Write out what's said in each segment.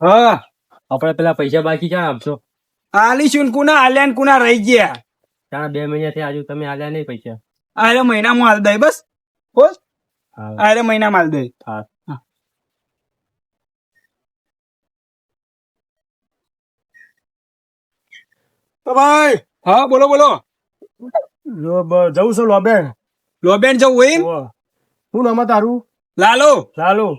હા આપણે પેલા પૈસા બાકી ક્યાં આપશો? આલીશું ને કુના આલ્યા ને કુના રહી ગયા. ત્યાં 2 મહિનાથી આજુ તમે આલ્યા નહીં પૈસા. આરે મહિનામાં હાલ દઈ બસ બોલ. હા આરે મહિનામાં હાલ દઈ. હા. તો ભાઈ હા બોલો બોલો. જવું છે લોબેન. લોબેન જવું હોય એમ? શું નામ તારું? લાલો. ચાલો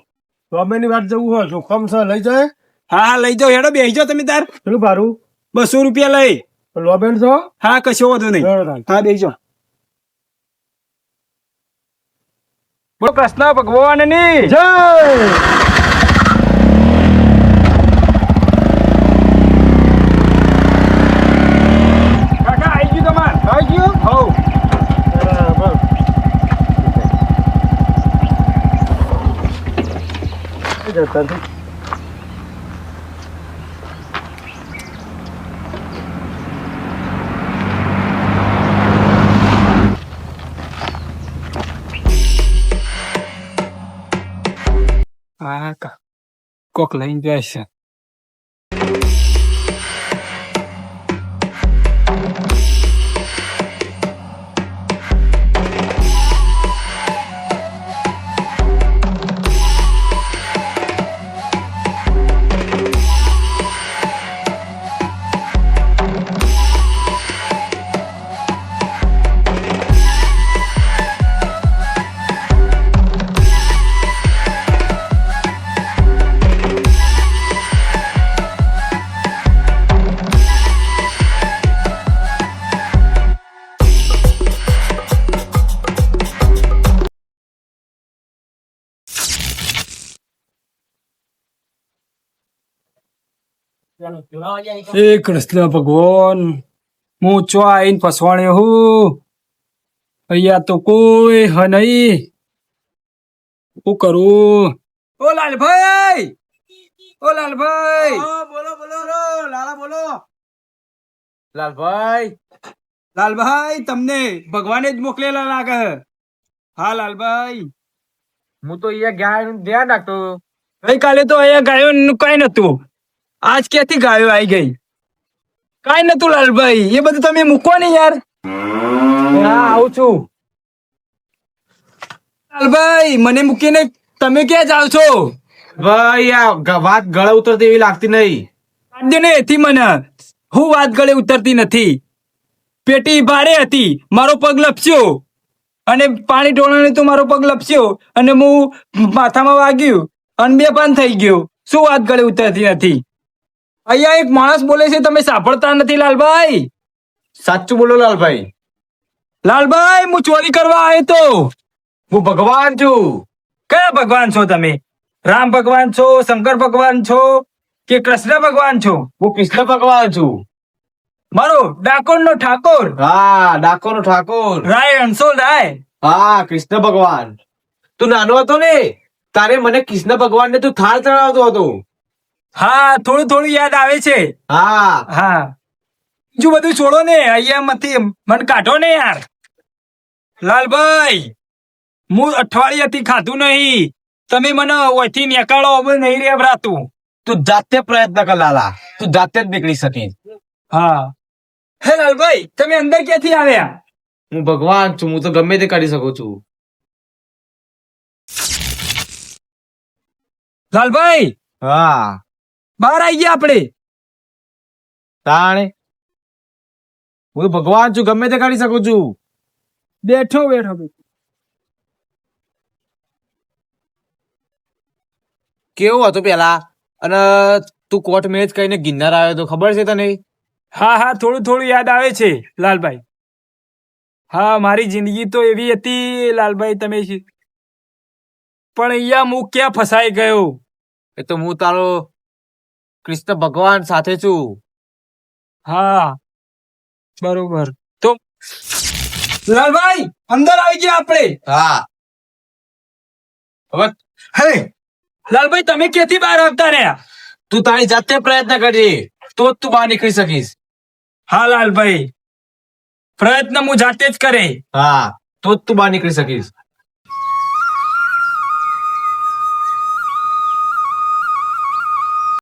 લોબેન ની વાત જવું હોય જોખમ છે લઈ જાય. હા હા લઈ જાઓ હેડો બેસી જાઓ તમે તાર. પેલું ભારું 200 રૂપિયા લઈ. લોબેન છો? હા કશો વાંધો નહીં. હા બેસી જાઓ. બોલો કૃષ્ણ ભગવાન ની જય. કાકા આવી ગયું તમાર. આવી ગયું? હઉ. બરાબર. જતા નથી. હા કોક લઈને જાય છે. હે કૃષ્ણ ભગવાન હું ચો આઈને ફસવાણ્યો હું. અહીંયા તો કોઈ હ નહીં. શું કરું? ઓ લાલભાઈ, ઓ લાલભાઈ. બોલો બોલો લાલા બોલો. લાલભાઈ લાલભાઈ તમને ભગવાને જ મોકલેલા લાગે. હા લાલભાઈ. હું તો અહીંયા ગાય ધ્યાન રાખતો. ગઈકાલે તો અહીંયા ગાયો કઈ નતું. આજ ક્યાંથી ગાયો આવી ગઈ? કઈ નતું લાલભાઈ. એ બધું તમે મૂકો ને યાર. હા આવું છું. લાલભાઈ મને મૂકીને તમે ક્યાં જાવ છો? ભાઈ આ વાત ગળે ઉતરતી એવી લાગતી નહીં. કાઢ્યો ને એથી મને. હું વાત ગળે ઉતરતી નથી. પેટી ભારે હતી, મારો પગ લપસ્યો અને પાણી ઢોળાને તો મારો પગ લપસ્યો અને હું માથામાં વાગ્યું અને બેભાન થઈ ગયો. શું વાત ગળે ઉતરતી નથી? અહીંયા એક માણસ બોલે છે તમે સાંભળતા નથી લાલભાઈ. સાચું બોલો લાલભાઈ. લાલભાઈ હું ચોરી કરવા આવ્યો તો. હું ભગવાન છું. કયા ભગવાન છો તમે? રામ ભગવાન છો, શંકર ભગવાન છો કે કૃષ્ણ ભગવાન છો? હું કૃષ્ણ ભગવાન છું. મારો ડાકોર નો ઠાકોર હા ડાકોર નો ઠાકોર. રાય હંસોલ રાય. હા કૃષ્ણ ભગવાન. તું નાનો હતો ને તારે મને કૃષ્ણ ભગવાન ને તું થાળ ચડાવતો હતો. હા થોડું થોડું યાદ આવે છે. હા હા બીજું બધું છોડો ને. અહીંયા માંથી મન કાઢો ને યાર. લાલભાઈ હું અઠવાડિયાથી ખાધું નહીં. તમે મને ઓયથી નીકાળો હવે નહીં રેવરાતું. તું જાતે પ્રયત્ન કર લાલા. તું જાતે જ નીકળી શકીશ. હા હે લાલભાઈ તમે અંદર ક્યાંથી આવ્યા? હું ભગવાન છું. હું તો ગમે તે કરી શકું છું. લાલભાઈ હા બહાર આવી ગયા આપણે. તાણે હું તો ભગવાન છું. ગમે તે કરી શકું છું. બેઠો બેઠો બેઠો. કેવું હતું પેલા અને તું કોર્ટ મેચ કહીને ગિરનાર આવ્યો તો ખબર છે તને? હા હા થોડું થોડું યાદ આવે છે લાલભાઈ. હા મારી જિંદગી તો એવી હતી લાલભાઈ તમે પણ અહીંયા હું ક્યાં ફસાઈ ગયો? એ તો હું તારો કૃષ્ણ ભગવાન સાથે છું. હા બરોબર. તો લાલભાઈ અંદર આવી ગયા આપણે. હા હવે હે લાલભાઈ તમે ક્યાંથી બહાર આવતા રહ્યા? તું તારી જાતે પ્રયત્ન કરજે તો જ તું બહાર નીકળી શકીશ. હા લાલભાઈ પ્રયત્ન હું જાતે જ કરે. હા તો જ તું બહાર નીકળી શકીશ.